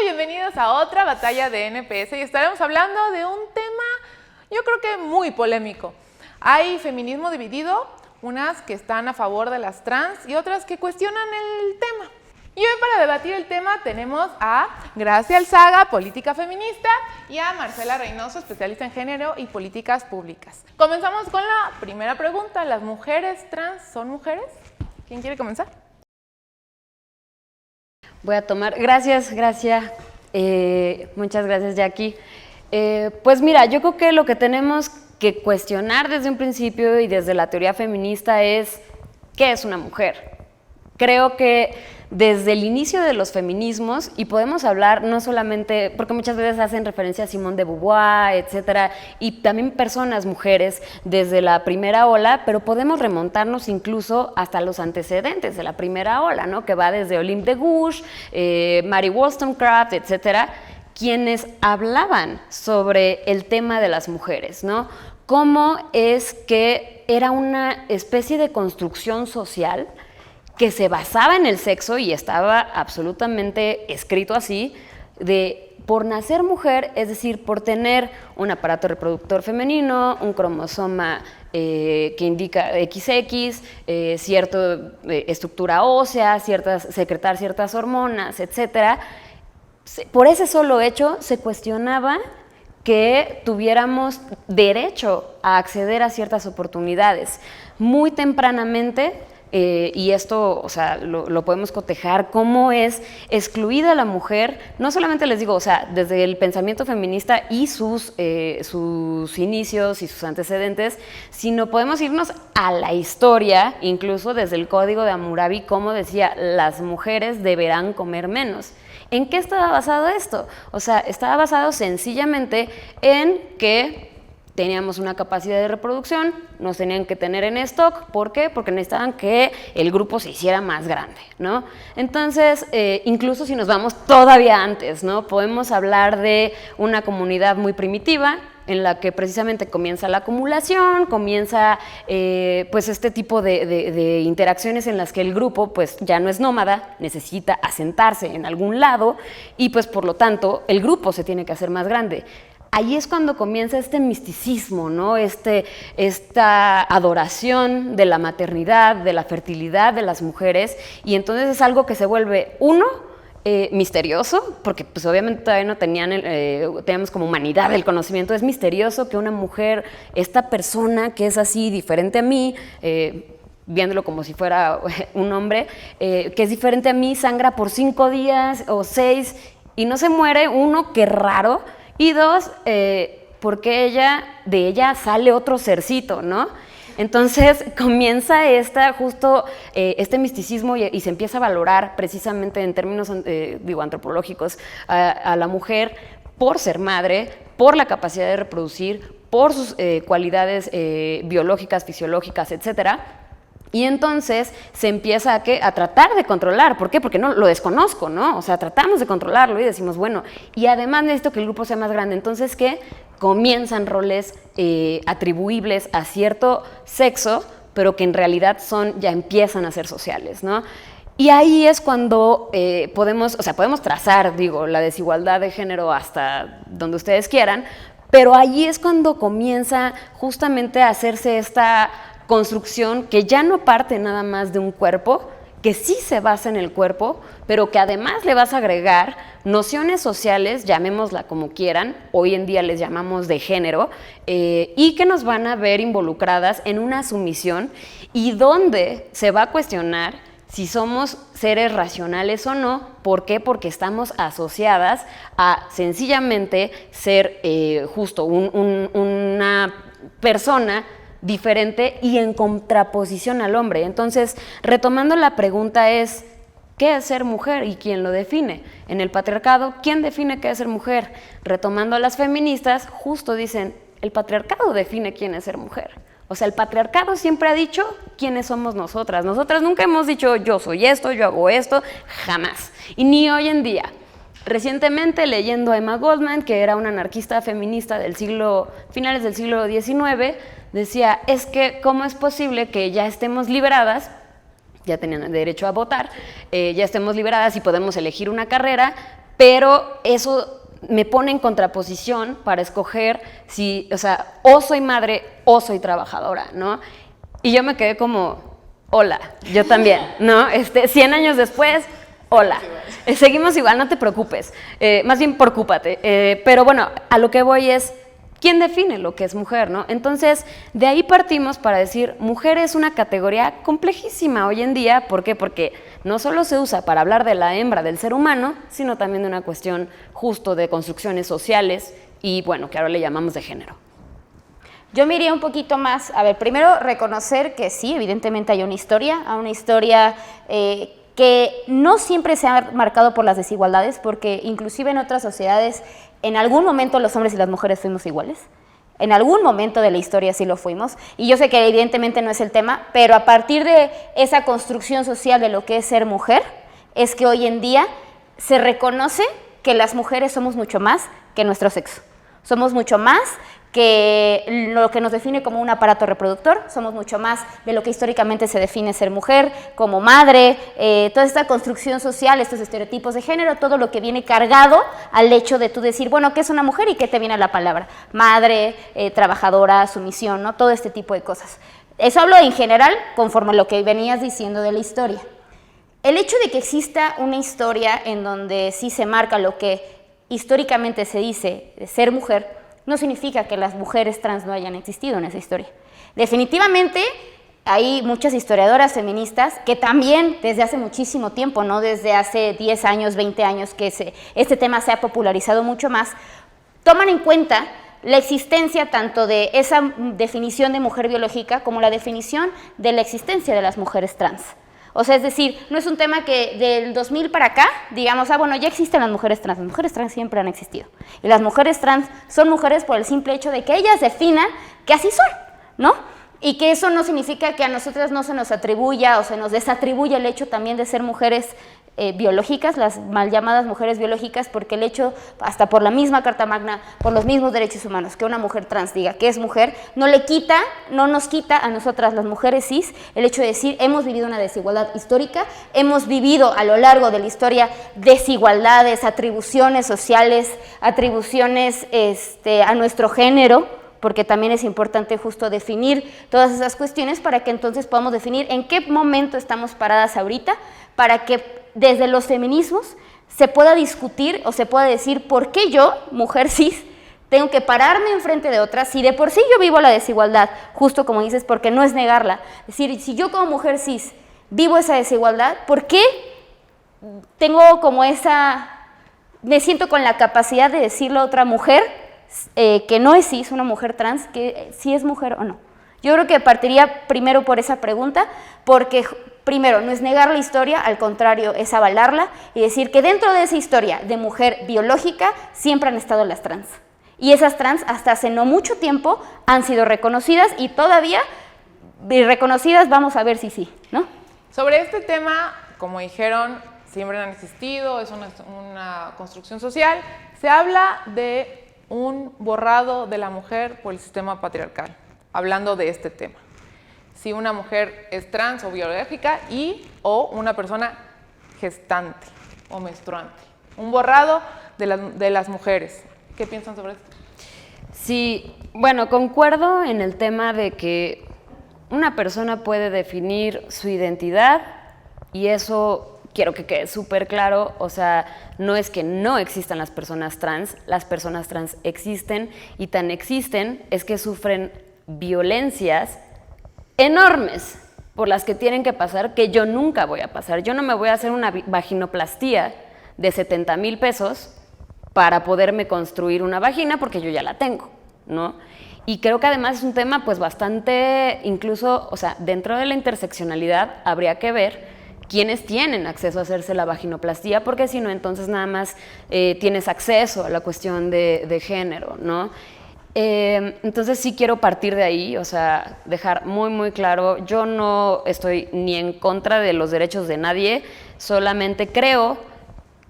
bienvenidos a otra batalla de NPS y estaremos hablando de un tema, yo creo que muy polémico. Hay feminismo dividido, unas que están a favor de las trans y otras que cuestionan el tema. Y hoy para debatir el tema tenemos a Gracia Alzaga, política feminista, y a Marcela Reynoso, especialista en género y políticas públicas. Comenzamos con la primera pregunta. ¿Las mujeres trans son mujeres? ¿Quién quiere comenzar? Voy a tomar, gracias, muchas gracias Jackie. Pues mira, yo creo que lo que tenemos que cuestionar desde un principio y desde la teoría feminista es ¿qué es una mujer? Creo que desde el inicio de los feminismos, y podemos hablar no solamente, porque muchas veces hacen referencia a Simone de Beauvoir, etcétera, y también personas, mujeres, desde la primera ola, pero podemos remontarnos incluso hasta los antecedentes de la primera ola, ¿no? Que va desde Olympe de Gouges, Mary Wollstonecraft, etcétera, quienes hablaban sobre el tema de las mujeres, ¿no? Cómo es que era una especie de construcción social que se basaba en el sexo y estaba absolutamente escrito así, de por nacer mujer, es decir, por tener un aparato reproductor femenino, un cromosoma que indica XX, cierta estructura ósea, secretar ciertas hormonas, etcétera. Por ese solo hecho se cuestionaba que tuviéramos derecho a acceder a ciertas oportunidades. Muy tempranamente, y esto, o sea, lo podemos cotejar, cómo es excluida la mujer, no solamente les digo, o sea, desde el pensamiento feminista y sus inicios y sus antecedentes, sino podemos irnos a la historia, incluso desde el Código de Hammurabi, como decía, las mujeres deberán comer menos. ¿En qué estaba basado esto? O sea, estaba basado sencillamente en que teníamos una capacidad de reproducción, nos tenían que tener en stock. ¿Por qué? Porque necesitaban que el grupo se hiciera más grande, ¿no? Entonces, incluso si nos vamos todavía antes, ¿no? Podemos hablar de una comunidad muy primitiva, en la que precisamente comienza la acumulación, comienza pues este tipo de interacciones en las que el grupo pues ya no es nómada, necesita asentarse en algún lado y pues por lo tanto el grupo se tiene que hacer más grande. Ahí es cuando comienza este misticismo, ¿no? Esta adoración de la maternidad, de la fertilidad de las mujeres, y entonces es algo que se vuelve, misterioso, porque pues obviamente todavía no teníamos como humanidad el conocimiento. Es misterioso que una mujer, esta persona que es así diferente a mí, viéndolo como si fuera un hombre, que es diferente a mí, sangra por 5 días o 6 y no se muere. Uno, qué raro. Y dos, porque de ella sale otro sercito, ¿no? Entonces comienza este misticismo y se empieza a valorar precisamente en términos antropológicos a la mujer por ser madre, por la capacidad de reproducir, por sus cualidades biológicas, fisiológicas, etcétera. Y entonces se empieza a tratar de controlar. ¿Por qué? Porque no lo desconozco, ¿no? O sea, tratamos de controlarlo y decimos, bueno, y además necesito que el grupo sea más grande. Entonces, ¿qué? Comienzan roles atribuibles a cierto sexo, pero que en realidad ya empiezan a ser sociales, ¿no? Y ahí es cuando podemos trazar, la desigualdad de género hasta donde ustedes quieran, pero ahí es cuando comienza justamente a hacerse esta construcción que ya no parte nada más de un cuerpo, que sí se basa en el cuerpo, pero que además le vas a agregar nociones sociales, llamémosla como quieran, hoy en día les llamamos de género, y que nos van a ver involucradas en una sumisión y donde se va a cuestionar si somos seres racionales o no. ¿Por qué? Porque estamos asociadas a sencillamente ser una persona diferente y en contraposición al hombre. Entonces, retomando la pregunta es, ¿qué es ser mujer y quién lo define? En el patriarcado, ¿quién define qué es ser mujer? Retomando a las feministas, justo dicen, el patriarcado define quién es ser mujer. O sea, el patriarcado siempre ha dicho quiénes somos nosotras. Nosotras nunca hemos dicho yo soy esto, yo hago esto, jamás. Y ni hoy en día. Recientemente, leyendo a Emma Goldman, que era una anarquista feminista finales del siglo XIX, decía, es que ¿cómo es posible que ya estemos liberadas, ya tenían derecho a votar, ya estemos liberadas y podemos elegir una carrera, pero eso me pone en contraposición para escoger si, o sea, o soy madre o soy trabajadora, ¿no? Y yo me quedé como, hola, yo también, ¿no? 100 años después, hola, seguimos igual, no te preocupes, más bien preocúpate. Pero bueno, a lo que voy es, ¿quién define lo que es mujer, no? Entonces, de ahí partimos para decir, mujer es una categoría complejísima hoy en día. ¿Por qué? Porque no solo se usa para hablar de la hembra del ser humano, sino también de una cuestión justo de construcciones sociales y, bueno, que ahora le llamamos de género. Yo me iría un poquito más, a ver, primero reconocer que sí, evidentemente hay una historia que no siempre se ha marcado por las desigualdades, porque inclusive en otras sociedades, en algún momento los hombres y las mujeres fuimos iguales. En algún momento de la historia sí lo fuimos, y yo sé que evidentemente no es el tema, pero a partir de esa construcción social de lo que es ser mujer, es que hoy en día se reconoce que las mujeres somos mucho más que nuestro sexo. Somos mucho más que lo que nos define como un aparato reproductor, somos mucho más de lo que históricamente se define ser mujer, como madre, toda esta construcción social, estos estereotipos de género, todo lo que viene cargado al hecho de tú decir, bueno, ¿qué es una mujer y qué te viene a la palabra? Madre, trabajadora, sumisión, ¿no? Todo este tipo de cosas. Eso hablo en general conforme a lo que venías diciendo de la historia. El hecho de que exista una historia en donde sí se marca lo que históricamente se dice de ser mujer, no significa que las mujeres trans no hayan existido en esa historia. Definitivamente hay muchas historiadoras feministas que también desde hace muchísimo tiempo, no desde hace 10 años, 20 años que este tema se ha popularizado mucho más, toman en cuenta la existencia tanto de esa definición de mujer biológica como la definición de la existencia de las mujeres trans. O sea, es decir, no es un tema que del 2000 para acá, digamos, bueno, ya existen las mujeres trans siempre han existido. Y las mujeres trans son mujeres por el simple hecho de que ellas definan que así son, ¿no? Y que eso no significa que a nosotras no se nos atribuya o se nos desatribuya el hecho también de ser mujeres biológicas, las mal llamadas mujeres biológicas, porque el hecho, hasta por la misma Carta Magna, por los mismos derechos humanos, que una mujer trans diga que es mujer, no nos quita a nosotras las mujeres cis el hecho de decir, hemos vivido una desigualdad histórica, hemos vivido a lo largo de la historia desigualdades, atribuciones sociales, atribuciones a nuestro género, porque también es importante justo definir todas esas cuestiones para que entonces podamos definir en qué momento estamos paradas ahorita, para que desde los feminismos se pueda discutir o se pueda decir por qué yo, mujer cis, tengo que pararme enfrente de otras, si de por sí yo vivo la desigualdad, justo como dices, porque no es negarla. Es decir, si yo como mujer cis vivo esa desigualdad, ¿por qué tengo como me siento con la capacidad de decirle a otra mujer que no es cis, una mujer trans, que si es mujer o no? Yo creo que partiría primero por esa pregunta, porque primero, no es negar la historia, al contrario, es avalarla y decir que dentro de esa historia de mujer biológica siempre han estado las trans. Y esas trans hasta hace no mucho tiempo han sido reconocidas y todavía reconocidas, vamos a ver si sí, ¿no? Sobre este tema, como dijeron, siempre han existido, es una construcción social. Se habla de un borrado de la mujer por el sistema patriarcal, hablando de este tema. Si una mujer es trans o biológica o una persona gestante o menstruante. Un borrado de las mujeres. ¿Qué piensan sobre esto? Sí, bueno, concuerdo en el tema de que una persona puede definir su identidad y eso quiero que quede súper claro, o sea, no es que no existan las personas trans existen y tan existen es que sufren violencias enormes por las que tienen que pasar, que yo nunca voy a pasar. Yo no me voy a hacer una vaginoplastía de 70,000 pesos para poderme construir una vagina porque yo ya la tengo, ¿no? Y creo que además es un tema pues bastante, incluso, o sea, dentro de la interseccionalidad habría que ver quiénes tienen acceso a hacerse la vaginoplastía, porque si no, entonces nada más tienes acceso a la cuestión de género, ¿no? Entonces sí quiero partir de ahí, o sea, dejar muy, muy claro, yo no estoy ni en contra de los derechos de nadie, solamente creo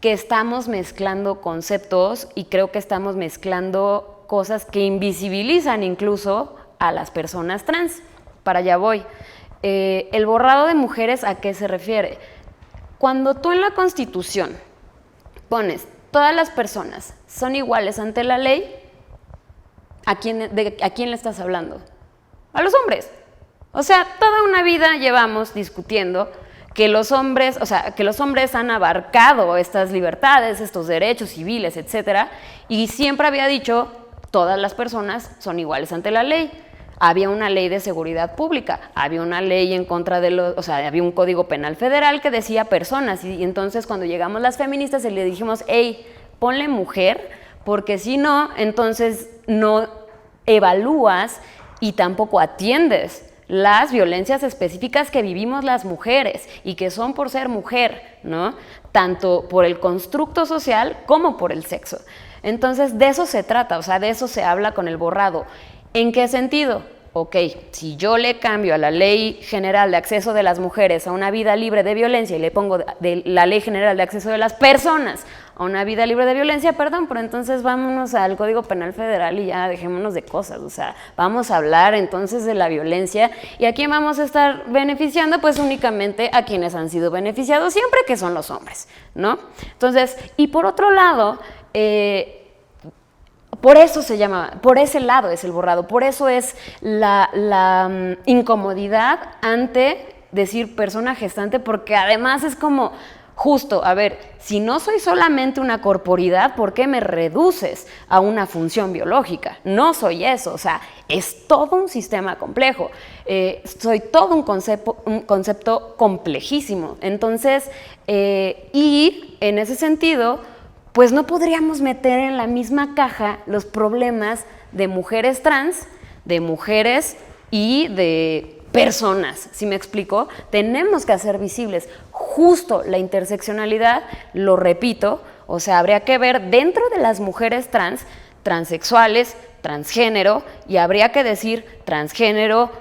que estamos mezclando conceptos y creo que estamos mezclando cosas que invisibilizan incluso a las personas trans. Para allá voy. El borrado de mujeres, ¿a qué se refiere? Cuando tú en la Constitución pones todas las personas son iguales ante la ley, ¿a quién le estás hablando? A los hombres. O sea, toda una vida llevamos discutiendo que los hombres, han abarcado estas libertades, estos derechos civiles, etcétera, y siempre había dicho, todas las personas son iguales ante la ley. Había una ley de seguridad pública, había una ley en contra de había un código penal federal que decía personas, y entonces cuando llegamos las feministas le dijimos, hey, ponle mujer, porque si no, entonces no evalúas y tampoco atiendes las violencias específicas que vivimos las mujeres y que son por ser mujer, ¿no? Tanto por el constructo social como por el sexo. Entonces, de eso se trata, o sea, de eso se habla con el borrado. ¿En qué sentido? Ok, si yo le cambio a la Ley General de Acceso de las Mujeres a una vida libre de violencia y le pongo de la Ley General de Acceso de las Personas a una vida libre de violencia, perdón, pero entonces vámonos al Código Penal Federal y ya dejémonos de cosas, o sea, vamos a hablar entonces de la violencia y ¿a quién vamos a estar beneficiando? Pues únicamente a quienes han sido beneficiados siempre, que son los hombres, ¿no? Entonces, y por otro lado, por eso se llama, por ese lado es el borrado, por eso es la incomodidad ante decir persona gestante, porque además es como, justo, a ver, si no soy solamente una corporidad, ¿por qué me reduces a una función biológica? No soy eso, o sea, es todo un sistema complejo, soy todo un concepto complejísimo. Entonces, y en ese sentido, pues no podríamos meter en la misma caja los problemas de mujeres trans, de mujeres y de personas, ¿sí me explico? Tenemos que hacer visibles justo la interseccionalidad, lo repito, o sea, habría que ver dentro de las mujeres trans, transexuales, transgénero, y habría que decir transgénero,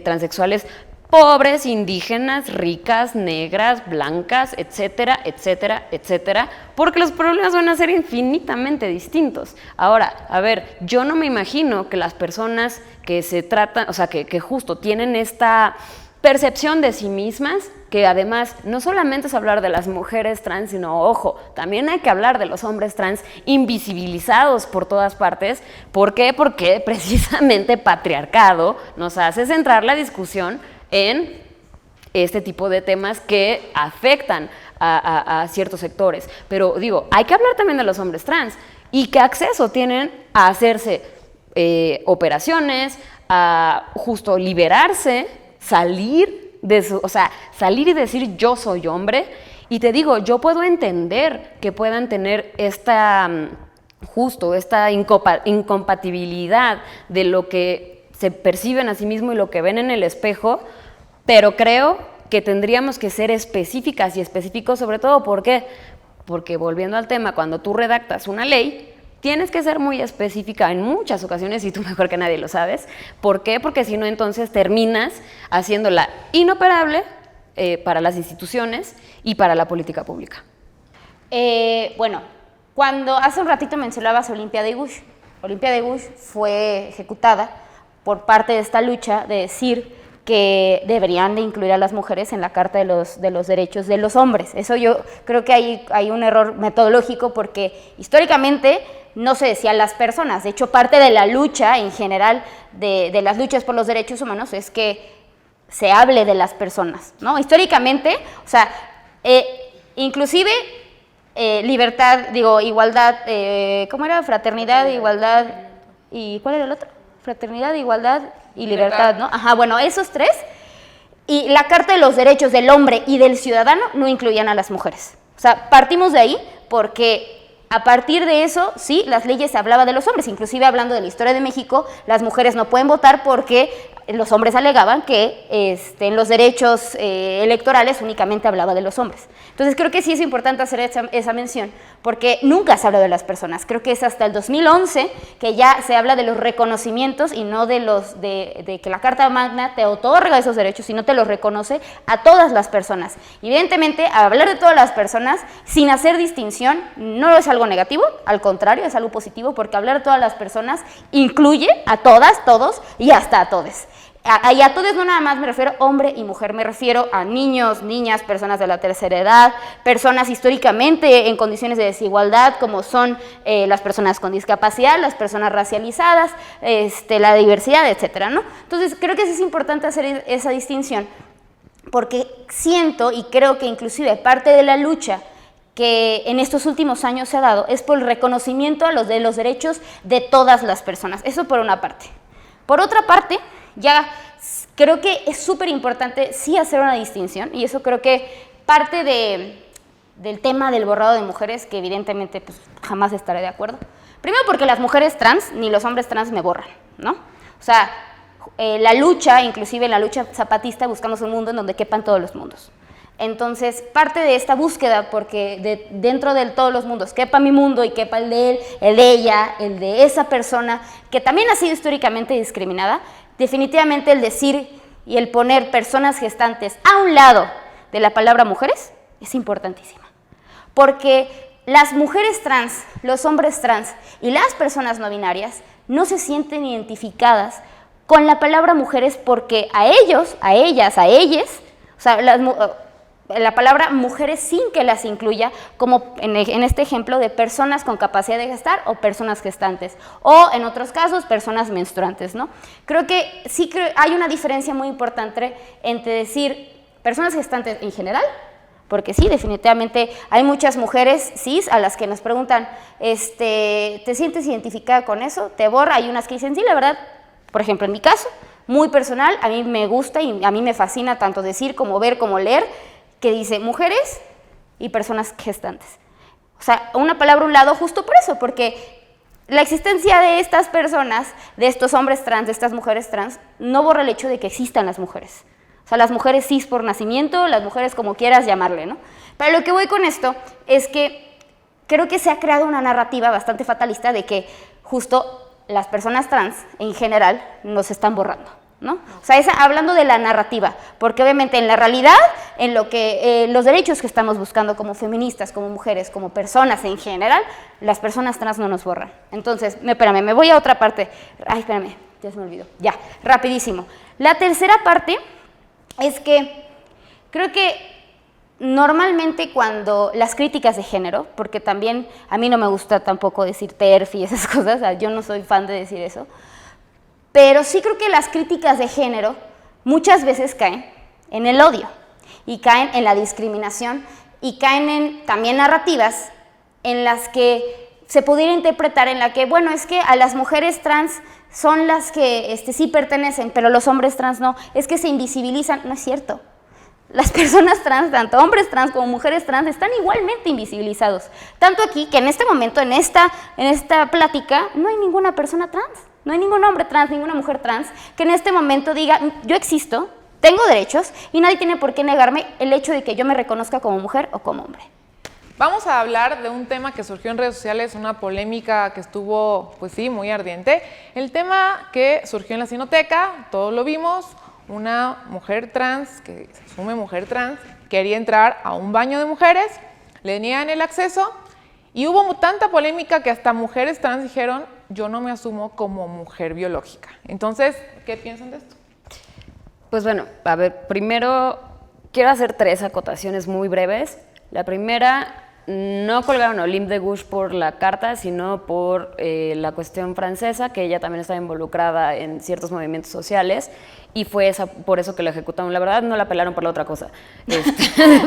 transexuales, pobres, indígenas, ricas, negras, blancas, etcétera, etcétera, etcétera, porque los problemas van a ser infinitamente distintos. Ahora, a ver, yo no me imagino que las personas que se tratan, o sea, que justo tienen esta percepción de sí mismas, que además no solamente es hablar de las mujeres trans, sino, ojo, también hay que hablar de los hombres trans invisibilizados por todas partes. ¿Por qué? Porque precisamente patriarcado nos hace centrar la discusión en este tipo de temas que afectan a ciertos sectores. Pero digo, hay que hablar también de los hombres trans y qué acceso tienen a hacerse operaciones, a justo liberarse, salir de su, o sea, salir y decir yo soy hombre. Y te digo, yo puedo entender que puedan tener esta incompatibilidad de lo que se perciben a sí mismo y lo que ven en el espejo, pero creo que tendríamos que ser específicas y específicos, sobre todo, ¿por qué? Porque volviendo al tema, cuando tú redactas una ley, tienes que ser muy específica en muchas ocasiones, y tú mejor que nadie lo sabes. ¿Por qué? Porque si no, entonces terminas haciéndola inoperable para las instituciones y para la política pública. Bueno, cuando hace un ratito mencionabas Olympia de Gouges. Olympia de Gouges fue ejecutada por parte de esta lucha de decir que deberían de incluir a las mujeres en la Carta de los Derechos de los Hombres. Eso yo creo que hay un error metodológico, porque históricamente no se decía las personas. De hecho, parte de la lucha en general, de las luchas por los derechos humanos, es que se hable de las personas, ¿no? Históricamente, o sea, inclusive libertad, igualdad, ¿cómo era? Fraternidad, igualdad, ¿y cuál era el otro? Fraternidad, igualdad y libertad, ¿no? Ajá, bueno, esos tres. Y la Carta de los Derechos del Hombre y del Ciudadano no incluían a las mujeres. O sea, partimos de ahí porque a partir de eso, sí, las leyes se hablaba de los hombres. Inclusive hablando de la historia de México, las mujeres no pueden votar porque los hombres alegaban que en los derechos electorales únicamente hablaba de los hombres. Entonces creo que sí es importante hacer esa mención, porque nunca se habla de las personas. Creo que es hasta el 2011 que ya se habla de los reconocimientos y no de que la Carta Magna te otorga esos derechos, sino te los reconoce a todas las personas. Evidentemente, hablar de todas las personas sin hacer distinción no es algo negativo, al contrario, es algo positivo, porque hablar de todas las personas incluye a todas, todos y hasta a todes. Y a todos no nada más me refiero hombre y mujer, me refiero a niños, niñas, personas de la tercera edad, personas históricamente en condiciones de desigualdad, como son las personas con discapacidad, las personas racializadas, la diversidad, etcétera, ¿no? Entonces, creo que sí es importante hacer esa distinción, porque siento y creo que inclusive parte de la lucha que en estos últimos años se ha dado es por el reconocimiento de los derechos de todas las personas. Eso por una parte. Por otra parte, ya creo que es súper importante sí hacer una distinción, y eso creo que parte del tema del borrado de mujeres, que evidentemente pues, jamás estaré de acuerdo. Primero porque las mujeres trans ni los hombres trans me borran, ¿no? O sea, la lucha, inclusive en la lucha zapatista, buscamos un mundo en donde quepan todos los mundos. Entonces, parte de esta búsqueda, porque dentro de todos los mundos quepa mi mundo y quepa el de él, el de ella, el de esa persona, que también ha sido históricamente discriminada, definitivamente el decir y el poner personas gestantes a un lado de la palabra mujeres es importantísima. Porque las mujeres trans, los hombres trans y las personas no binarias no se sienten identificadas con la palabra mujeres porque a ellos, a ellas, a ellas, o sea, la palabra mujeres sin que las incluya, como en este ejemplo de personas con capacidad de gestar o personas gestantes, o en otros casos personas menstruantes, ¿no? Creo que sí hay una diferencia muy importante entre decir personas gestantes en general, porque sí, definitivamente hay muchas mujeres cis a las que nos preguntan, ¿te sientes identificada con eso? ¿Te borra? Hay unas que dicen, sí, la verdad, por ejemplo, en mi caso, muy personal, a mí me gusta y a mí me fascina tanto decir como ver como leer, que dice mujeres y personas gestantes. O sea, una palabra a un lado justo por eso, porque la existencia de estas personas, de estos hombres trans, de estas mujeres trans, no borra el hecho de que existan las mujeres. O sea, las mujeres cis por nacimiento, las mujeres como quieras llamarle, ¿no? Pero lo que voy con esto es que creo que se ha creado una narrativa bastante fatalista de que justo las personas trans en general nos están borrando, ¿no? O sea, hablando de la narrativa, porque obviamente en la realidad, en lo que los derechos que estamos buscando como feministas, como mujeres, como personas en general, las personas trans no nos borran. Entonces, espérame, me voy a otra parte. Ay, espérame, ya se me olvidó. Ya, rapidísimo. La tercera parte es que creo que normalmente cuando las críticas de género, porque también a mí no me gusta tampoco decir TERF y esas cosas, o sea, yo no soy fan de decir eso, pero sí creo que las críticas de género muchas veces caen en el odio y caen en la discriminación y caen en también narrativas en las que se pudiera interpretar en la que, bueno, es que a las mujeres trans son las que sí pertenecen, pero los hombres trans no, es que se invisibilizan. No es cierto. Las personas trans, tanto hombres trans como mujeres trans, están igualmente invisibilizados. Tanto aquí que en este momento, en esta plática, no hay ninguna persona trans. No hay ningún hombre trans, ninguna mujer trans que en este momento diga, yo existo, tengo derechos y nadie tiene por qué negarme el hecho de que yo me reconozca como mujer o como hombre. Vamos a hablar de un tema que surgió en redes sociales, una polémica que estuvo, pues sí, muy ardiente. El tema que surgió en la Cineteca, todos lo vimos, una mujer trans, que se asume mujer trans, quería entrar a un baño de mujeres, le niegan el acceso y hubo tanta polémica que hasta mujeres trans dijeron, yo no me asumo como mujer biológica. Entonces, ¿qué piensan de esto? Pues bueno, a ver, primero quiero hacer 3 acotaciones muy breves. La primera, no colgaron a Olympe de Gouges por la carta, sino por la cuestión francesa, que ella también estaba involucrada en ciertos movimientos sociales, y fue por eso que la ejecutaron. La verdad, no la pelaron por la otra cosa.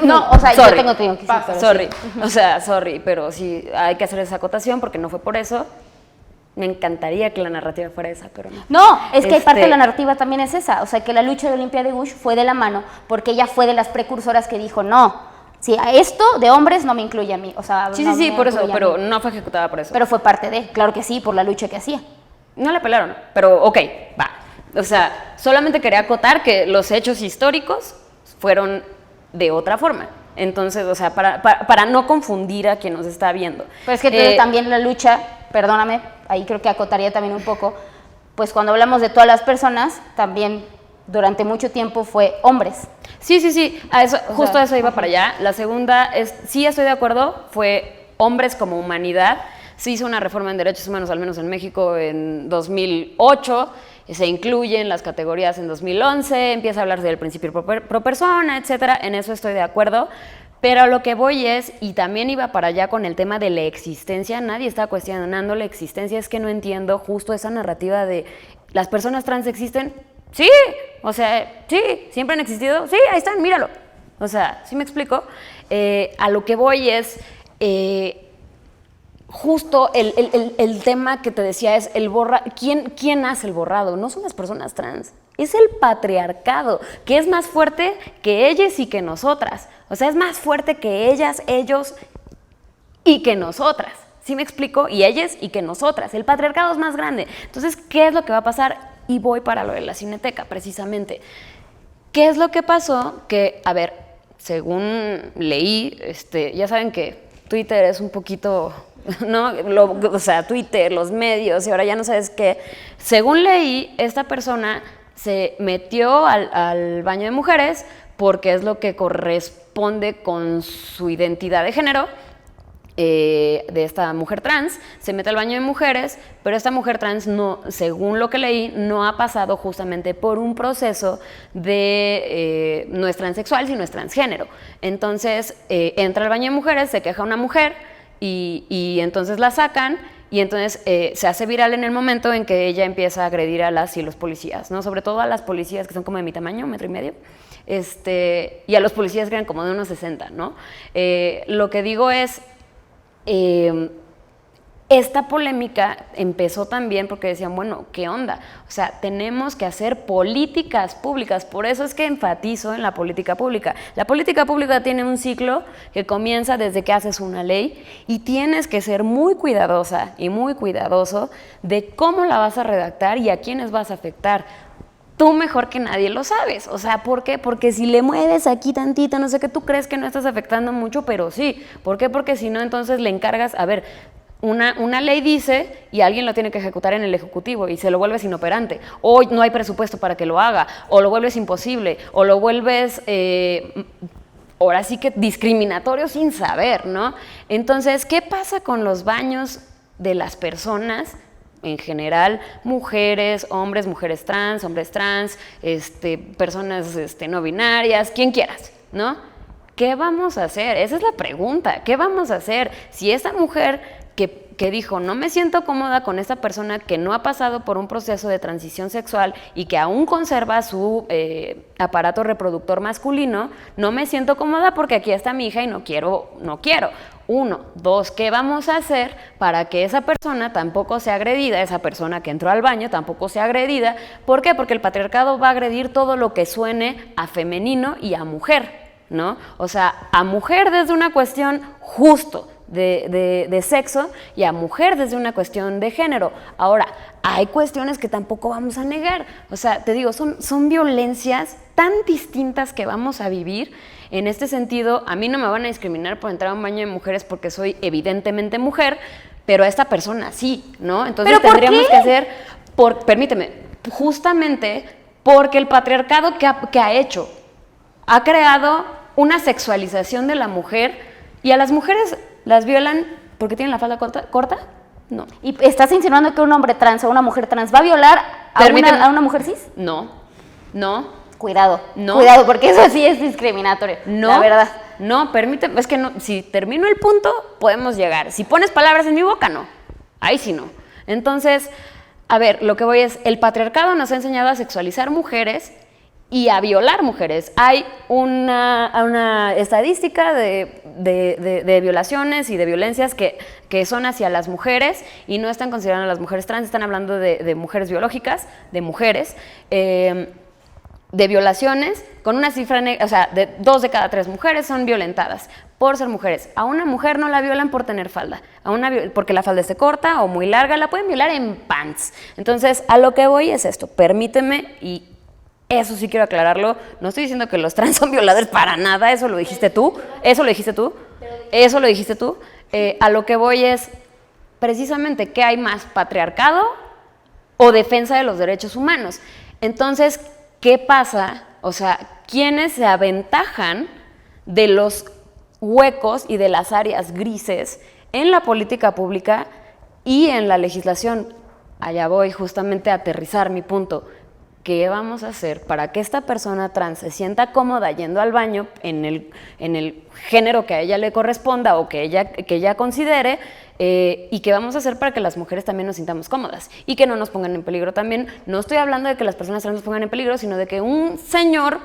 No, o sea, sorry. Yo tengo que decir, sorry, sí. O sea, sorry, pero sí hay que hacer esa acotación porque no fue por eso. Me encantaría que la narrativa fuera esa, pero no. No, es que parte de la narrativa también es esa, o sea, que la lucha de Olympia de Gouges fue de la mano, porque ella fue de las precursoras que dijo, no, si a esto de hombres no me incluye a mí, o sea... Sí, no, sí, por eso, pero no fue ejecutada por eso. Pero fue parte de, claro que sí, por la lucha que hacía. No la pelaron, pero ok, va. O sea, solamente quería acotar que los hechos históricos fueron de otra forma. Entonces, o sea, para no confundir a quien nos está viendo. Pero es que también la lucha, perdóname, ahí creo que acotaría también un poco, pues cuando hablamos de todas las personas, también durante mucho tiempo fue hombres. Sí, justo eso iba para allá. La segunda es, sí estoy de acuerdo, fue hombres como humanidad. Se hizo una reforma en derechos humanos, al menos en México, en 2008, se incluyen las categorías en 2011, empieza a hablarse del principio pro persona, etcétera, en eso estoy de acuerdo. Pero a lo que voy es, y también iba para allá con el tema de la existencia, nadie está cuestionando la existencia, es que no entiendo justo esa narrativa de ¿las personas trans existen? Sí, o sea, sí, ¿siempre han existido? Sí, ahí están, míralo. O sea, ¿sí me explico? A lo que voy es, justo el tema que te decía es, ¿quién hace el borrado? No son las personas trans. Es el patriarcado, que es más fuerte que ellas y que nosotras. O sea, es más fuerte que ellas, ellos y que nosotras. ¿Sí me explico? Y ellas y que nosotras. El patriarcado es más grande. Entonces, ¿qué es lo que va a pasar? Y voy para lo de la Cineteca, precisamente. ¿Qué es lo que pasó? Que, a ver, según leí, ya saben que Twitter es un poquito... ¿no? O sea, Twitter, los medios, y ahora ya no sabes qué. Según leí, esta persona se metió al baño de mujeres porque es lo que corresponde con su identidad de género, de esta mujer trans, se mete al baño de mujeres, pero esta mujer trans, no, según lo que leí, no ha pasado justamente por un proceso de, no es transexual, sino es transgénero. Entonces, entra al baño de mujeres, se queja una mujer, y entonces la sacan, y entonces se hace viral en el momento en que ella empieza a agredir a las y los policías, ¿no? Sobre todo a las policías que son como de mi tamaño, 1,5 metros, y a los policías que eran como de unos 60, ¿no? Lo que digo es, esta polémica empezó también porque decían, bueno, ¿qué onda? O sea, tenemos que hacer políticas públicas, por eso es que enfatizo en la política pública. La política pública tiene un ciclo que comienza desde que haces una ley y tienes que ser muy cuidadosa y muy cuidadoso de cómo la vas a redactar y a quiénes vas a afectar. Tú mejor que nadie lo sabes. O sea, ¿por qué? Porque si le mueves aquí tantito, no sé qué, tú crees que no estás afectando mucho, pero sí. ¿Por qué? Porque si no, entonces le encargas, a ver, una ley dice y alguien lo tiene que ejecutar en el Ejecutivo y se lo vuelves inoperante, o no hay presupuesto para que lo haga, o lo vuelves imposible, o lo vuelves, ahora sí que discriminatorio sin saber, ¿no? Entonces, ¿qué pasa con los baños de las personas? En general, mujeres, hombres, mujeres trans, hombres trans, personas no binarias, quien quieras, ¿no? ¿Qué vamos a hacer? Esa es la pregunta. ¿Qué vamos a hacer? Si esta mujer que dijo, no me siento cómoda con esta persona que no ha pasado por un proceso de transición sexual y que aún conserva su aparato reproductor masculino, no me siento cómoda porque aquí está mi hija y no quiero. 1, 2, ¿qué vamos a hacer para que esa persona tampoco sea agredida, esa persona que entró al baño tampoco sea agredida? ¿Por qué? Porque el patriarcado va a agredir todo lo que suene a femenino y a mujer, ¿no? O sea, a mujer desde una cuestión justo de sexo y a mujer desde una cuestión de género. Ahora, hay cuestiones que tampoco vamos a negar. O sea, te digo, son violencias tan distintas que vamos a vivir. En este sentido, a mí no me van a discriminar por entrar a un baño de mujeres porque soy evidentemente mujer, pero a esta persona sí, ¿no? Entonces tendríamos que hacer, permíteme, justamente porque el patriarcado que ha hecho, ha creado una sexualización de la mujer y a las mujeres las violan porque tienen la falda corta. No. ¿Y estás insinuando que un hombre trans o una mujer trans va a violar a una mujer cis? No. Cuidado, no. Cuidado, porque eso sí es discriminatorio, no, la verdad. No, permíteme, es que no, si termino el punto, podemos llegar. Si pones palabras en mi boca, no. Ahí sí no. Entonces, a ver, lo que voy es, el patriarcado nos ha enseñado a sexualizar mujeres y a violar mujeres. Hay una estadística de violaciones y de violencias que son hacia las mujeres y no están considerando a las mujeres trans, están hablando de mujeres biológicas, de mujeres, de violaciones, con una cifra, o sea, de 2 de cada 3 mujeres son violentadas por ser mujeres. A una mujer no la violan por tener falda, porque la falda esté corta o muy larga, la pueden violar en pants. Entonces, a lo que voy es esto, permíteme, y eso sí quiero aclararlo, no estoy diciendo que los trans son violadores para nada, eso lo dijiste tú. A lo que voy es, precisamente, ¿qué hay más, patriarcado o defensa de los derechos humanos? Entonces, ¿qué pasa? O sea, ¿quiénes se aventajan de los huecos y de las áreas grises en la política pública y en la legislación? allá voy justamente a aterrizar mi punto. ¿Qué vamos a hacer para que esta persona trans se sienta cómoda yendo al baño en el género que a ella le corresponda o que ella considere? ¿Y qué vamos a hacer para que las mujeres también nos sintamos cómodas y que no nos pongan en peligro también? No estoy hablando de que las personas trans nos pongan en peligro, sino de que un señor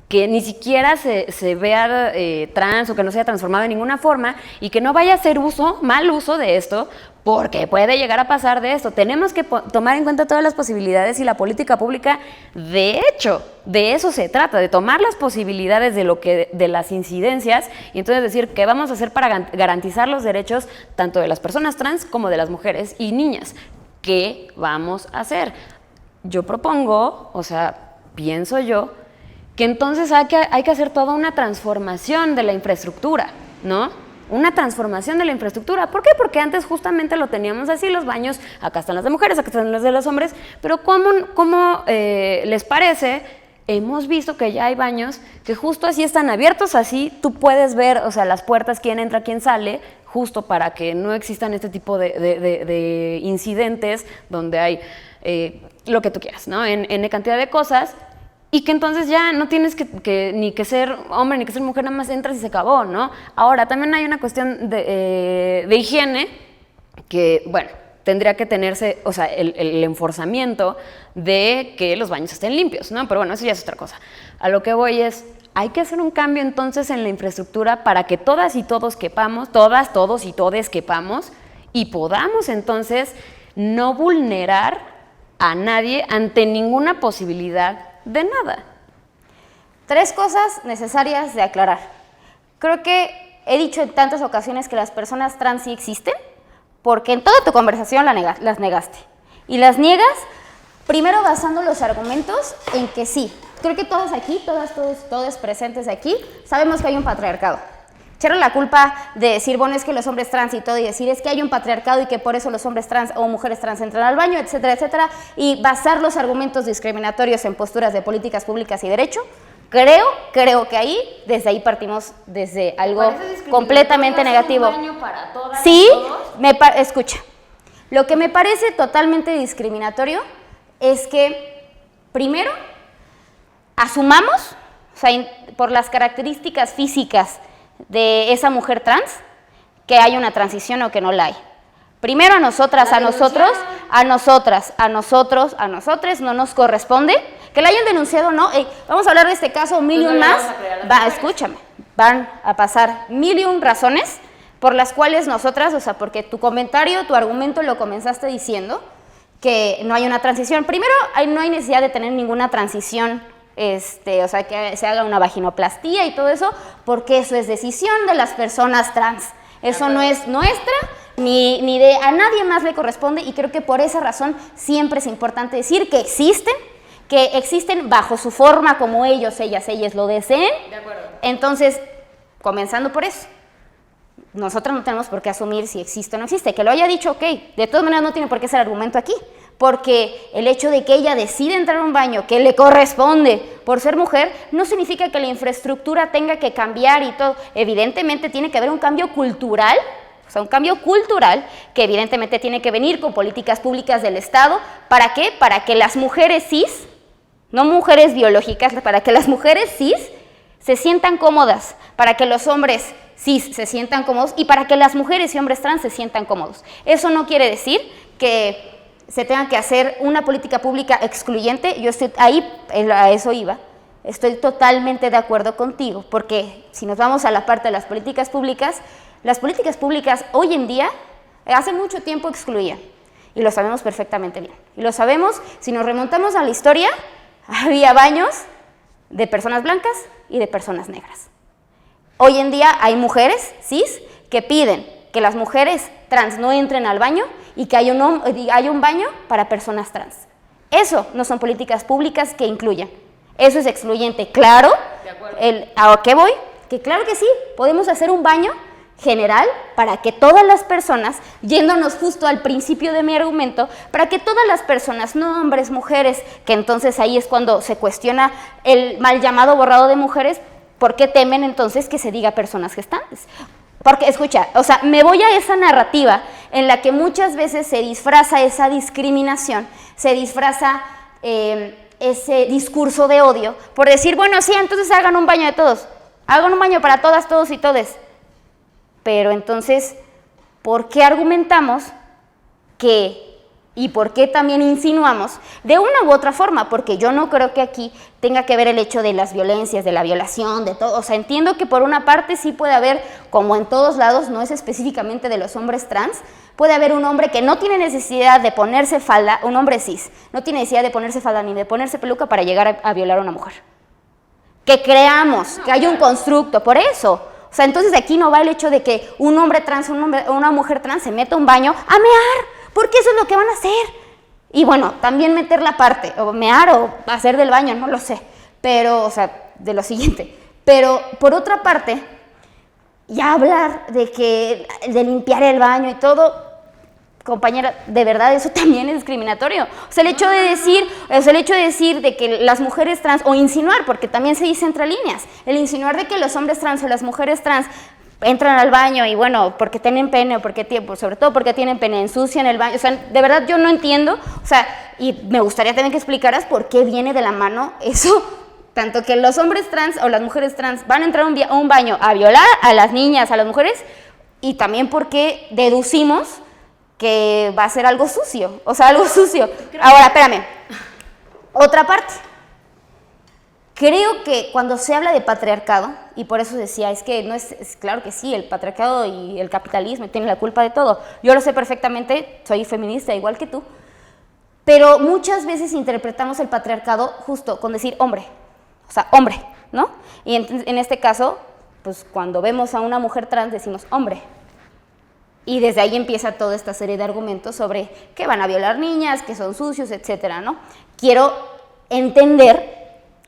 que ni siquiera se vea trans o que no se haya transformado de ninguna forma y que no vaya a hacer mal uso de esto, porque puede llegar a pasar de esto. Tenemos que tomar en cuenta todas las posibilidades y la política pública, de hecho, de eso se trata, de tomar las posibilidades de las incidencias y entonces decir qué vamos a hacer para garantizar los derechos tanto de las personas trans como de las mujeres y niñas. ¿Qué vamos a hacer? Yo propongo, o sea, pienso yo, que entonces hay que hacer toda una transformación de la infraestructura, ¿no? Una transformación de la infraestructura. ¿Por qué? Porque antes justamente lo teníamos así, los baños, acá están las de mujeres, acá están las de los hombres, pero ¿cómo les parece? Hemos visto que ya hay baños que justo así están abiertos, así tú puedes ver, o sea, las puertas, quién entra, quién sale, justo para que no existan este tipo de incidentes donde hay lo que tú quieras, ¿no? En cantidad de cosas. Y que entonces ya no tienes ni que ser hombre ni que ser mujer, nada más entras y se acabó, ¿no? Ahora, también hay una cuestión de higiene que, bueno, tendría que tenerse, o sea, el enforzamiento de que los baños estén limpios, ¿no? Pero bueno, eso ya es otra cosa. A lo que voy es, hay que hacer un cambio entonces en la infraestructura para que todas y todos quepamos, todas, todos y todes quepamos y podamos entonces no vulnerar a nadie ante ninguna posibilidad de nada. 3 cosas necesarias de aclarar. Creo que he dicho en tantas ocasiones que las personas trans sí existen, porque en toda tu conversación las negaste. Y las niegas primero basando los argumentos en que sí. Creo que todos aquí, todos presentes aquí, sabemos que hay un patriarcado. Echaron la culpa de decir, bueno, es que los hombres trans y todo, y decir, es que hay un patriarcado y que por eso los hombres trans o mujeres trans entran al baño, etcétera, etcétera, y basar los argumentos discriminatorios en posturas de políticas públicas y derecho. Creo que desde ahí partimos desde algo completamente negativo. Sí, escucha, lo que me parece totalmente discriminatorio es que, primero, asumamos, o sea, por las características físicas de esa mujer trans, que hay una transición o que no la hay. Primero a nosotras, a nosotros no nos corresponde que la hayan denunciado o no. Vamos a hablar de este caso mil y un más. Escúchame, van a pasar mil y un razones por las cuales nosotras, o sea, porque tu comentario, tu argumento lo comenzaste diciendo que no hay una transición. Primero, no hay necesidad de tener ninguna transición, o sea, que se haga una vaginoplastía y todo eso, porque eso es decisión de las personas trans. Eso no es nuestra, ni de a nadie más le corresponde, y creo que por esa razón siempre es importante decir que existen bajo su forma como ellas lo deseen. De acuerdo. Entonces, comenzando por eso, nosotros no tenemos por qué asumir si existe o no existe. Que lo haya dicho, ok, de todas maneras no tiene por qué ser argumento aquí, porque el hecho de que ella decida entrar a un baño que le corresponde por ser mujer, no significa que la infraestructura tenga que cambiar y todo. Evidentemente tiene que haber un cambio cultural, que evidentemente tiene que venir con políticas públicas del Estado. ¿Para qué? Para que las mujeres cis, no mujeres biológicas, para que las mujeres cis se sientan cómodas, para que los hombres cis se sientan cómodos y para que las mujeres y hombres trans se sientan cómodos. Eso no quiere decir que se tenga que hacer una política pública excluyente. Yo estoy ahí, a eso iba. Estoy totalmente de acuerdo contigo, porque si nos vamos a la parte de las políticas públicas hoy en día, hace mucho tiempo excluían, y lo sabemos perfectamente bien. Y lo sabemos, si nos remontamos a la historia, había baños de personas blancas y de personas negras. Hoy en día hay mujeres cis que piden que las mujeres trans no entren al baño y que haya un baño para personas trans. Eso no son políticas públicas que incluyan. Eso es excluyente. Claro, ¿a qué voy? Que claro que sí, podemos hacer un baño general para que todas las personas, yéndonos justo al principio de mi argumento, para que todas las personas, no hombres, mujeres, que entonces ahí es cuando se cuestiona el mal llamado borrado de mujeres, ¿por qué temen entonces que se diga personas gestantes? Porque, escucha, o sea, me voy a esa narrativa en la que muchas veces se disfraza esa discriminación, se disfraza ese discurso de odio, por decir, bueno, sí, entonces hagan un baño de todos, hagan un baño para todas, todos y todes. Pero entonces, ¿por qué argumentamos que, y por qué también insinuamos, de una u otra forma? Porque yo no creo que aquí tenga que ver el hecho de las violencias, de la violación, de todo. O sea, entiendo que por una parte sí puede haber, como en todos lados, no es específicamente de los hombres trans, puede haber un hombre que no tiene necesidad de ponerse falda, un hombre cis, no tiene necesidad de ponerse falda ni de ponerse peluca para llegar a violar a una mujer. Que creamos que hay un constructo, por eso. O sea, entonces aquí no va el hecho de que un hombre trans, una mujer trans se meta a un baño a mear, porque eso es lo que van a hacer. Y bueno, también meter la parte, o mear o hacer del baño, no lo sé, pero, o sea, de lo siguiente. Pero, por otra parte, ya hablar de limpiar el baño y todo, compañera, de verdad eso también es discriminatorio. O sea, el hecho de decir, de que las mujeres trans, o insinuar, porque también se dice entre líneas, el insinuar de que los hombres trans o las mujeres trans entran al baño y bueno, porque tienen pene, o sobre todo porque tienen pene, ensucian el baño. O sea, de verdad yo no entiendo, o sea, y me gustaría también que explicaras por qué viene de la mano eso, tanto que los hombres trans o las mujeres trans van a entrar a un baño a violar a las niñas, a las mujeres, y también por qué deducimos que va a ser algo sucio, o sea, algo sucio. Ahora, espérame, otra parte. Creo que cuando se habla de patriarcado, y por eso decía, es que no es claro que sí, el patriarcado y el capitalismo tienen la culpa de todo. Yo lo sé perfectamente, soy feminista igual que tú, pero muchas veces interpretamos el patriarcado justo con decir hombre, o sea, hombre, ¿no? Y en este caso, pues cuando vemos a una mujer trans decimos hombre. Y desde ahí empieza toda esta serie de argumentos sobre que van a violar niñas, que son sucios, etcétera, ¿no? Quiero entender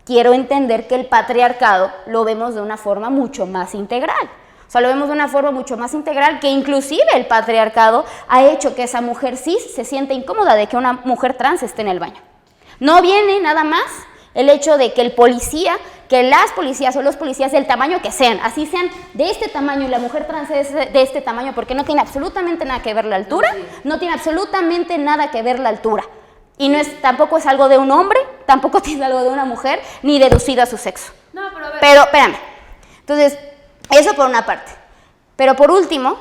que el patriarcado lo vemos de una forma mucho más integral. O sea, lo vemos de una forma mucho más integral, que inclusive el patriarcado ha hecho que esa mujer cis se sienta incómoda de que una mujer trans esté en el baño. No viene nada más el hecho de que el policía, que las policías o los policías del tamaño que sean, así sean de este tamaño y la mujer trans es de este tamaño, porque no tiene absolutamente nada que ver la altura, no tiene absolutamente nada que ver la altura. Y tampoco es algo de un hombre, tampoco tiene algo de una mujer, ni deducido a su sexo. No, pero a ver. Pero, espérame. Entonces, eso por una parte. Pero por último,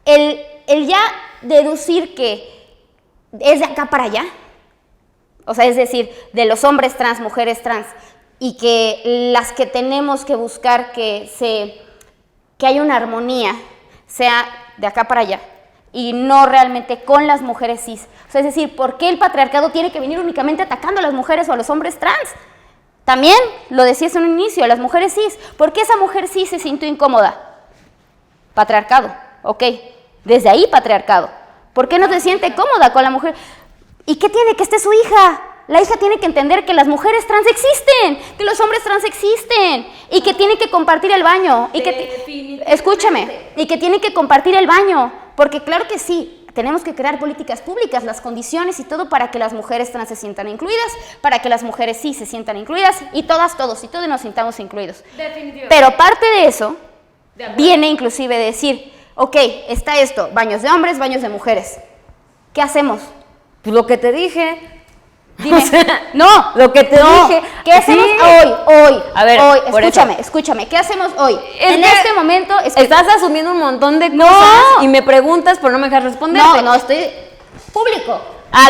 el ya deducir que es de acá para allá, o sea, es decir, de los hombres trans, mujeres trans, y que las que tenemos que buscar que haya una armonía, sea de acá para allá, y no realmente con las mujeres cis. O sea, es decir, ¿por qué el patriarcado tiene que venir únicamente atacando a las mujeres o a los hombres trans? También, lo decías en un inicio, a las mujeres cis. ¿Por qué esa mujer cis se sintió incómoda? Patriarcado, ok. Desde ahí patriarcado. ¿Por qué no se siente cómoda con la mujer? ¿Y qué tiene que esté su hija? La hija tiene que entender que las mujeres trans existen, que los hombres trans existen, y que tienen que compartir el baño. Escúchame, y que tienen que compartir el baño. Porque claro que sí, tenemos que crear políticas públicas, las condiciones y todo para que las mujeres trans se sientan incluidas, para que las mujeres cis se sientan incluidas, y todas, todos y todos nos sintamos incluidos. Definitivamente. Pero parte de eso viene inclusive de decir, ok, está esto, baños de hombres, baños de mujeres. ¿Qué hacemos? Pues lo que te dije. Dime. O sea, no, lo que te dije. ¿Qué hacemos hoy? A ver, hoy, escúchame, ¿qué hacemos hoy? En este momento estás asumiendo un montón de cosas y me preguntas, pero no me dejas responder. No, estoy público.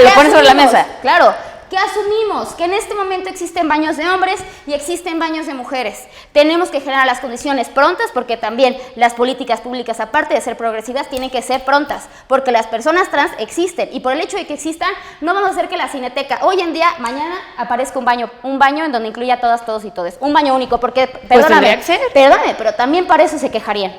Lo pones sobre la mesa. Claro. ¿Qué asumimos? Que en este momento existen baños de hombres y existen baños de mujeres. Tenemos que generar las condiciones prontas, porque también las políticas públicas, aparte de ser progresivas, tienen que ser prontas, porque las personas trans existen, y por el hecho de que existan, no vamos a hacer que la Cineteca hoy en día, mañana, aparezca un baño en donde incluya a todas, todos y todes. Un baño único, porque, perdóname, pero también para eso se quejarían.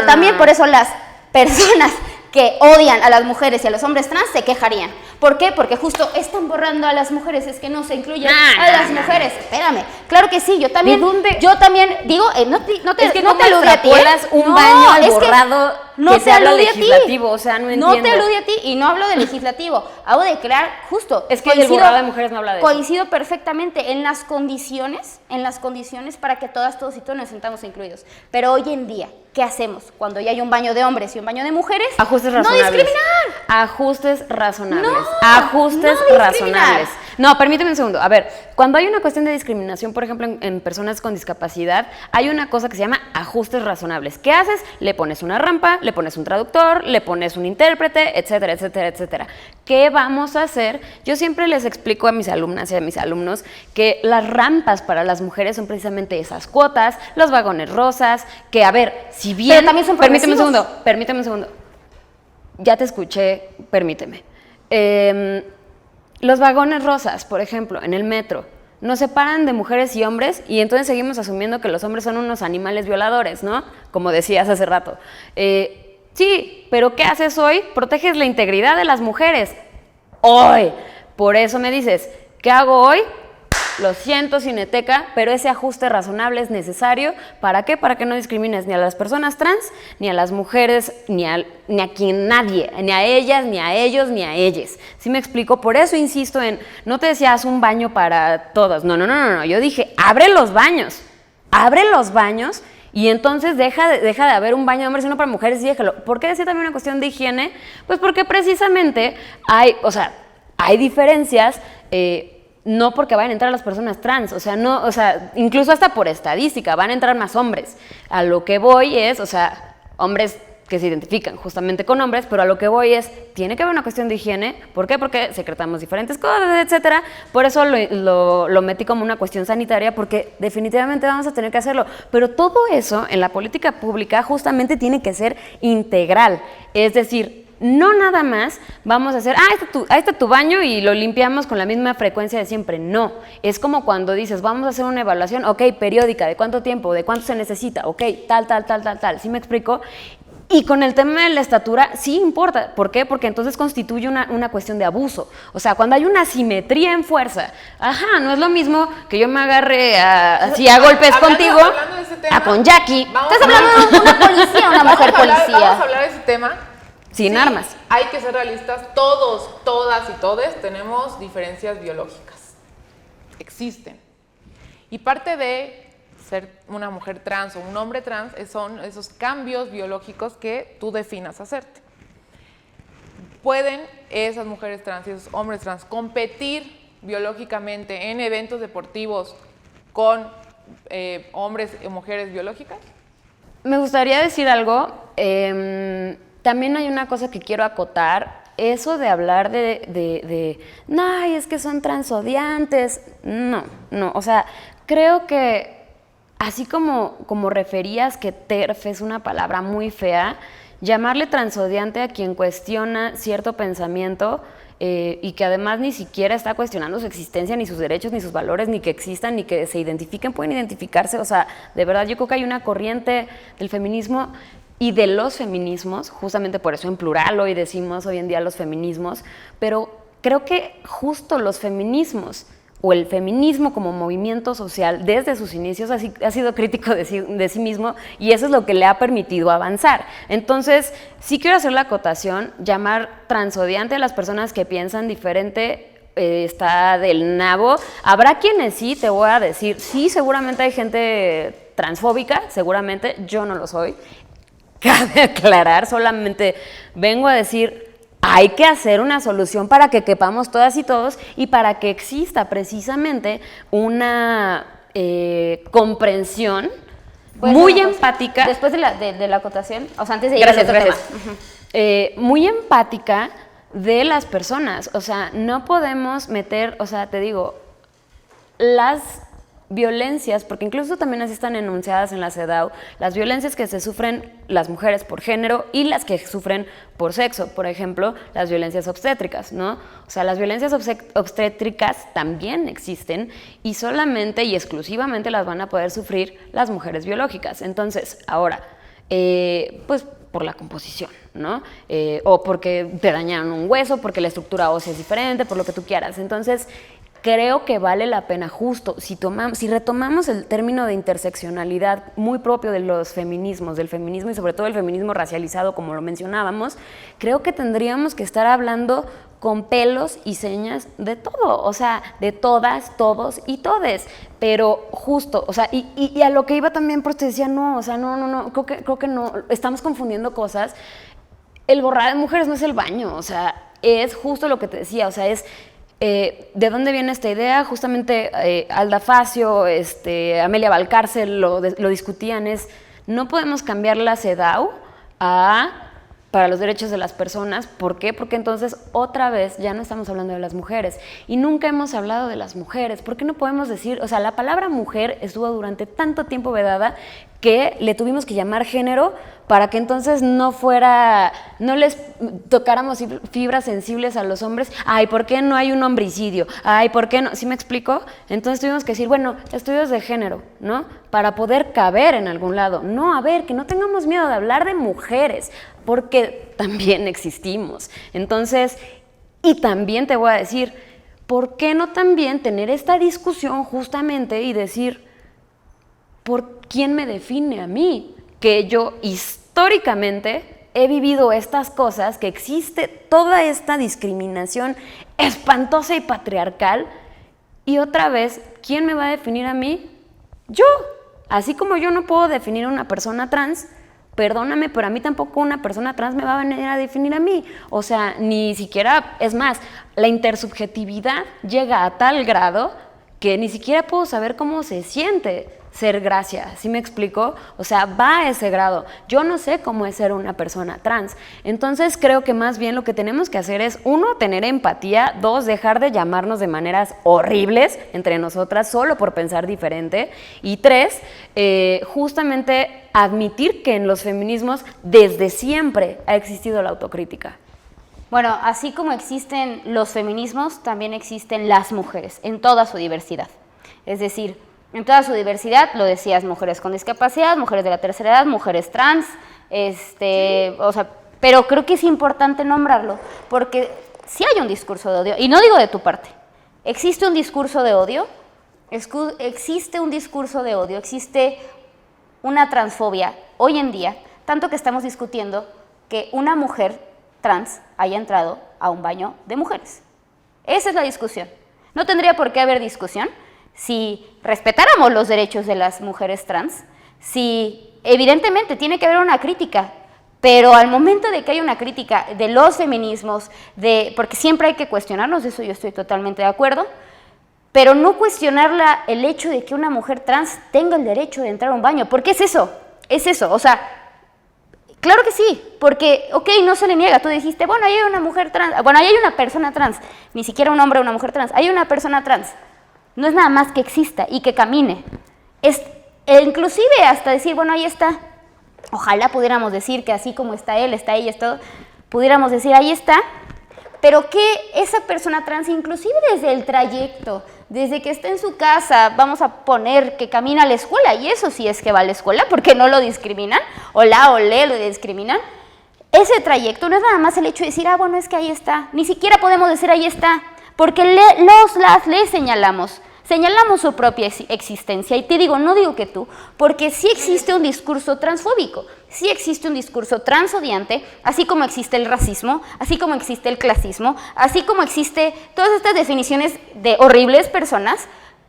También por eso las personas que odian a las mujeres y a los hombres trans se quejarían. ¿Por qué? Porque justo están borrando a las mujeres, es que no se incluyen a las mujeres. Espérame, claro que sí, yo también digo, no te aludí a ti, un baño al borrado no que se se habla alude a ti. legislativo, o sea, no entiendo. No te alude a ti y no hablo de legislativo, hablo de crear justo. Es que el borrado de mujeres no habla de eso. Coincido perfectamente en las condiciones para que todas, todos y todos nos sintamos incluidos. Pero hoy en día, ¿qué hacemos cuando ya hay un baño de hombres y un baño de mujeres? Ajustes razonables. No discriminar. Ajustes razonables. No, Ajustes no razonables. No, permíteme un segundo. A ver, cuando hay una cuestión de discriminación, por ejemplo, en personas con discapacidad, hay una cosa que se llama ajustes razonables. ¿Qué haces? Le pones una rampa, le pones un traductor, le pones un intérprete, etcétera, etcétera, etcétera. ¿Qué vamos a hacer? Yo siempre les explico a mis alumnas y a mis alumnos que las rampas para las mujeres son precisamente esas cuotas, los vagones rosas, que a ver, si bien... Pero también son permíteme progresivos. permíteme un segundo. Ya te escuché, permíteme. Los vagones rosas, por ejemplo, en el metro, nos separan de mujeres y hombres y entonces seguimos asumiendo que los hombres son unos animales violadores, ¿no? Como decías hace rato. Sí, pero ¿qué haces hoy? Proteges la integridad de las mujeres. Hoy. Por eso me dices, ¿qué hago hoy? Lo siento, Cineteca, pero ese ajuste razonable es necesario. ¿Para qué? Para que no discrimines ni a las personas trans, ni a las mujeres, ni a quien nadie, ni a ellas, ni a ellos, ni a ellas. ¿Sí me explico? Por eso insisto en, no te decía, haz un baño para todos. No. Yo dije, abre los baños. Abre los baños y entonces deja de haber un baño de hombres y uno para mujeres y déjalo. ¿Por qué decía también una cuestión de higiene? Pues porque precisamente hay diferencias, no porque vayan a entrar las personas trans, incluso hasta por estadística, van a entrar más hombres. A lo que voy es, hombres que se identifican justamente con hombres, pero a lo que voy es, tiene que haber una cuestión de higiene. ¿Por qué? Porque secretamos diferentes cosas, etcétera. Por eso lo metí como una cuestión sanitaria, porque definitivamente vamos a tener que hacerlo. Pero todo eso en la política pública justamente tiene que ser integral. Es decir, no nada más vamos a hacer, ahí está tu baño y lo limpiamos con la misma frecuencia de siempre. No, es como cuando dices, vamos a hacer una evaluación, ok, periódica, ¿de cuánto tiempo? ¿De cuánto se necesita? Ok, tal. ¿Sí me explico? Y con el tema de la estatura sí importa. ¿Por qué? Porque entonces constituye una cuestión de abuso. O sea, cuando hay una asimetría en fuerza, no es lo mismo que yo me agarre así a golpes contigo, hablando de ese tema, con Jackie. Estás hablando de una policía, una mujer policía. Vamos a hablar de ese tema. Sin armas. Hay que ser realistas. Todos, todas y todes tenemos diferencias biológicas. Existen. Y parte de ser una mujer trans o un hombre trans son esos cambios biológicos que tú definas hacerte. ¿Pueden esas mujeres trans y esos hombres trans competir biológicamente en eventos deportivos con hombres y mujeres biológicas? Me gustaría decir algo. También hay una cosa que quiero acotar. Eso de hablar no, es que son transodiantes. No. O sea, creo que así como referías que TERF es una palabra muy fea, llamarle transodiante a quien cuestiona cierto pensamiento y que además ni siquiera está cuestionando su existencia, ni sus derechos, ni sus valores, ni que existan, ni que se identifiquen, pueden identificarse. O sea, de verdad yo creo que hay una corriente del feminismo y de los feminismos, justamente por eso en plural hoy decimos hoy en día los feminismos, pero creo que justo los feminismos o el feminismo como movimiento social desde sus inicios ha sido crítico de sí mismo y eso es lo que le ha permitido avanzar. Entonces, sí quiero hacer la acotación, llamar transodiante a las personas que piensan diferente está del nabo. Habrá quienes sí, te voy a decir, sí, seguramente hay gente transfóbica, seguramente, yo no lo soy. Cabe aclarar, solamente vengo a decir, hay que hacer una solución para que quepamos todas y todos y para que exista precisamente una comprensión muy empática. Después de la acotación, o sea, antes de ir a otro tema. Muy empática de las personas. O sea, no podemos meter, o sea, te digo, las violencias, porque incluso también así están enunciadas en la CEDAW, las violencias que se sufren las mujeres por género y las que sufren por sexo, por ejemplo, las violencias obstétricas, ¿no? O sea, las violencias obstétricas también existen y solamente y exclusivamente las van a poder sufrir las mujeres biológicas. Entonces, ahora, pues por la composición, ¿no? O porque te dañaron un hueso, porque la estructura ósea es diferente, por lo que tú quieras. Entonces, creo que vale la pena justo, si retomamos el término de interseccionalidad muy propio de los feminismos, del feminismo y sobre todo el feminismo racializado, como lo mencionábamos, creo que tendríamos que estar hablando con pelos y señas de todo, o sea, de todas, todos y todes, pero justo, o sea, y a lo que iba también, porque te decía, no, o sea, no, creo que no, estamos confundiendo cosas. El borrar de mujeres no es el baño, o sea, es justo lo que te decía, o sea, es ¿de dónde viene esta idea? Justamente Alda Facio, Amelia Valcárcel lo discutían, no podemos cambiar la CEDAW para los derechos de las personas. ¿Por qué? Porque entonces otra vez ya no estamos hablando de las mujeres y nunca hemos hablado de las mujeres. ¿Por qué no podemos decir, o sea, la palabra mujer estuvo durante tanto tiempo vedada que le tuvimos que llamar género para que entonces no les tocáramos fibras sensibles a los hombres? Ay, ¿por qué no hay un homicidio? Ay, ¿por qué no? ¿Sí me explico? Entonces tuvimos que decir, bueno, estudios de género, ¿no? Para poder caber en algún lado. No, a ver, que no tengamos miedo de hablar de mujeres, porque también existimos. Entonces, y también te voy a decir, ¿por qué no también tener esta discusión justamente y decir, ¿por quién me define a mí? Que yo históricamente he vivido estas cosas, que existe toda esta discriminación espantosa y patriarcal, y otra vez, ¿quién me va a definir a mí? Yo. Así como yo no puedo definir a una persona trans, perdóname, pero a mí tampoco una persona trans me va a venir a definir a mí. O sea, ni siquiera, es más, la intersubjetividad llega a tal grado que ni siquiera puedo saber cómo se siente ser Gracia, ¿sí me explico? O sea, va a ese grado. Yo no sé cómo es ser una persona trans. Entonces creo que más bien lo que tenemos que hacer es, 1, tener empatía, 2, dejar de llamarnos de maneras horribles entre nosotras solo por pensar diferente, y 3, justamente admitir que en los feminismos desde siempre ha existido la autocrítica. Bueno, así como existen los feminismos, también existen las mujeres en toda su diversidad. Es decir, en toda su diversidad, lo decías, mujeres con discapacidad, mujeres de la tercera edad, mujeres trans, o sea, pero creo que es importante nombrarlo, porque sí hay un discurso de odio, y no digo de tu parte, existe un discurso de odio, existe una transfobia hoy en día, tanto que estamos discutiendo que una mujer trans haya entrado a un baño de mujeres. Esa es la discusión. No tendría por qué haber discusión si respetáramos los derechos de las mujeres trans, si evidentemente tiene que haber una crítica, pero al momento de que hay una crítica de los feminismos, porque siempre hay que cuestionarlos, de eso yo estoy totalmente de acuerdo, pero no cuestionar el hecho de que una mujer trans tenga el derecho de entrar a un baño, porque es eso, o sea, claro que sí, porque, ok, no se le niega, tú dijiste, bueno, ahí hay una mujer trans, bueno, ahí hay una persona trans, ni siquiera un hombre o una mujer trans, hay una persona trans. No es nada más que exista y que camine. Inclusive hasta decir, bueno, ahí está. Ojalá pudiéramos decir que así como está él, está ella, es todo, pudiéramos decir, ahí está, pero que esa persona trans, inclusive desde el trayecto, desde que está en su casa, vamos a poner que camina a la escuela, y eso sí es que va a la escuela, porque no lo discriminan, o le lo discriminan, ese trayecto no es nada más el hecho de decir, bueno, es que ahí está, ni siquiera podemos decir ahí está, porque les señalamos su propia existencia. Y te digo, no digo que tú, porque sí existe un discurso transfóbico, sí existe un discurso transodiante, así como existe el racismo, así como existe el clasismo, así como existe todas estas definiciones de horribles personas,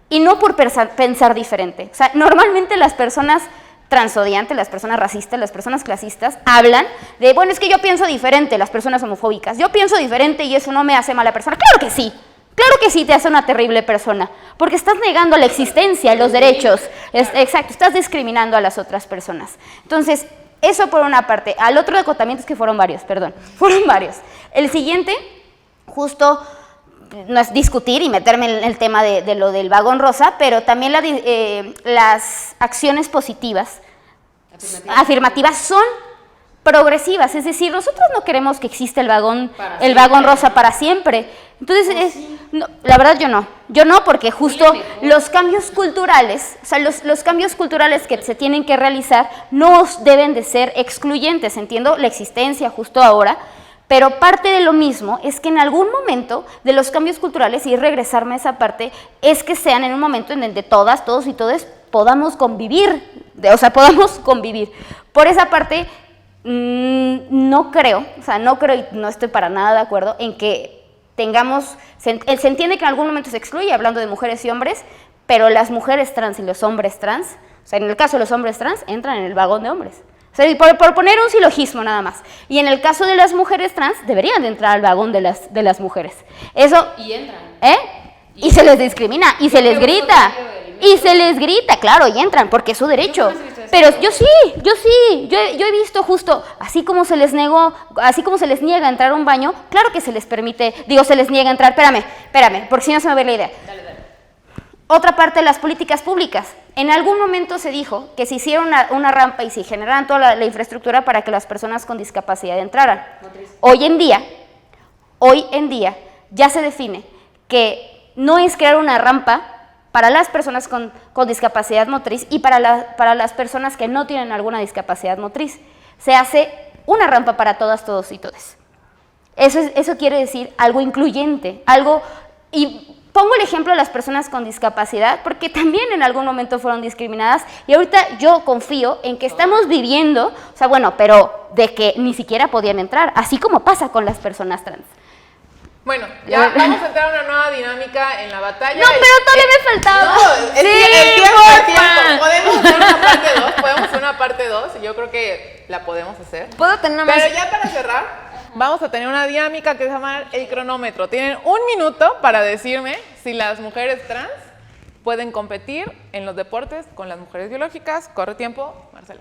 y no por pensar diferente. O sea, normalmente las personas transodiantes, las personas racistas, las personas clasistas, hablan de, bueno, es que yo pienso diferente, las personas homofóbicas, yo pienso diferente y eso no me hace mala persona. Claro que sí te hace una terrible persona, porque estás negando la existencia, los derechos, exacto, estás discriminando a las otras personas. Entonces, eso por una parte. Al otro acotamiento es que fueron varios. El siguiente, justo, no es discutir y meterme en el tema de lo del vagón rosa, pero también las acciones positivas, afirmativas son progresivas, es decir, nosotros no queremos que exista el vagón rosa para siempre. Entonces, no, la verdad yo no, porque justo los cambios culturales, o sea, los cambios culturales que se tienen que realizar no deben de ser excluyentes, entiendo la existencia justo ahora, Pero parte de lo mismo es que en algún momento de los cambios culturales, y regresarme a esa parte, es que sean en un momento en el de todas, todos y todes podamos convivir, podamos convivir. Por esa parte, no creo y no estoy para nada de acuerdo en que tengamos, se entiende que en algún momento se excluye, hablando de mujeres y hombres, pero las mujeres trans y los hombres trans, o sea, en el caso de los hombres trans, entran en el vagón de hombres. O sea, por poner un silogismo nada más. Y en el caso de las mujeres trans, deberían de entrar al vagón de las mujeres. Eso... Y entran. Y se les discrimina, y se les grita. Y se les grita, claro, y entran, porque es su derecho. Pero yo he visto justo, así como se les niega entrar a un baño, claro que se les permite, se les niega entrar, espérame, porque si no se me va a ver la idea. Dale. Otra parte de las políticas públicas. En algún momento se dijo que se hiciera una rampa y se generaran toda la infraestructura para que las personas con discapacidad entraran. Hoy en día ya se define que no es crear una rampa para las personas con discapacidad motriz y para las personas que no tienen alguna discapacidad motriz. Se hace una rampa para todas, todos y todes. Eso quiere decir algo incluyente, y pongo el ejemplo de las personas con discapacidad, porque también en algún momento fueron discriminadas, y ahorita yo confío en que estamos viviendo, pero de que ni siquiera podían entrar, así como pasa con las personas trans. Bueno, ya vamos a entrar a una nueva dinámica en la batalla. No, pero todavía me faltaba. No, el tiempo. Podemos hacer una parte 2, y yo creo que la podemos hacer. ¿Puedo tener una más? Pero ya para cerrar, vamos a tener una dinámica que se llama el cronómetro. Tienen 1 minuto para decirme si las mujeres trans pueden competir en los deportes con las mujeres biológicas. Corre tiempo, Marcela.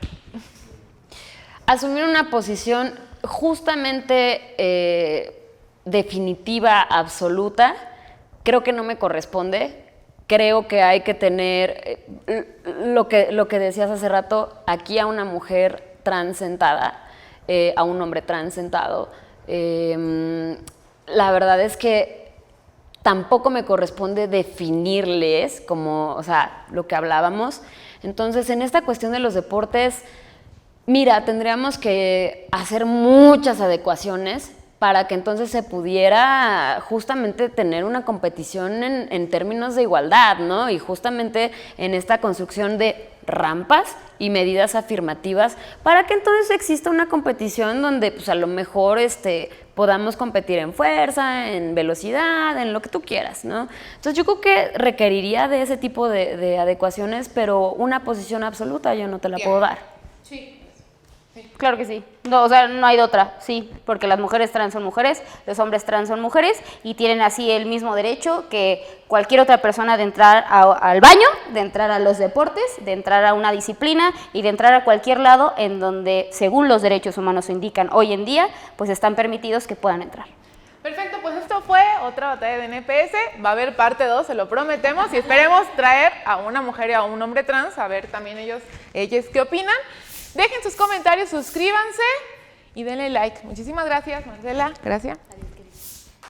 Asumir una posición justamente definitiva, absoluta, creo que no me corresponde. Creo que hay que tener lo que decías hace rato, aquí a una mujer trans sentada, a un hombre trans sentado. La verdad es que tampoco me corresponde definirles como, lo que hablábamos. Entonces, en esta cuestión de los deportes, mira, tendríamos que hacer muchas adecuaciones para que entonces se pudiera justamente tener una competición en términos de igualdad, ¿no? Y justamente en esta construcción de rampas y medidas afirmativas para que entonces exista una competición donde pues a lo mejor podamos competir en fuerza, en velocidad, en lo que tú quieras, ¿no? Entonces yo creo que requeriría de ese tipo de adecuaciones, pero una posición absoluta yo no te la puedo dar. Sí. Claro que sí. No, no hay de otra, sí, porque las mujeres trans son mujeres, los hombres trans son mujeres y tienen así el mismo derecho que cualquier otra persona de entrar al baño, de entrar a los deportes, de entrar a una disciplina y de entrar a cualquier lado en donde, según los derechos humanos indican hoy en día, pues están permitidos que puedan entrar. Perfecto, pues esto fue otra batalla de NPS, va a haber parte 2, se lo prometemos, y esperemos traer a una mujer y a un hombre trans, a ver también ellas qué opinan. Dejen sus comentarios, suscríbanse y denle like. Muchísimas gracias, Marcela. Gracias.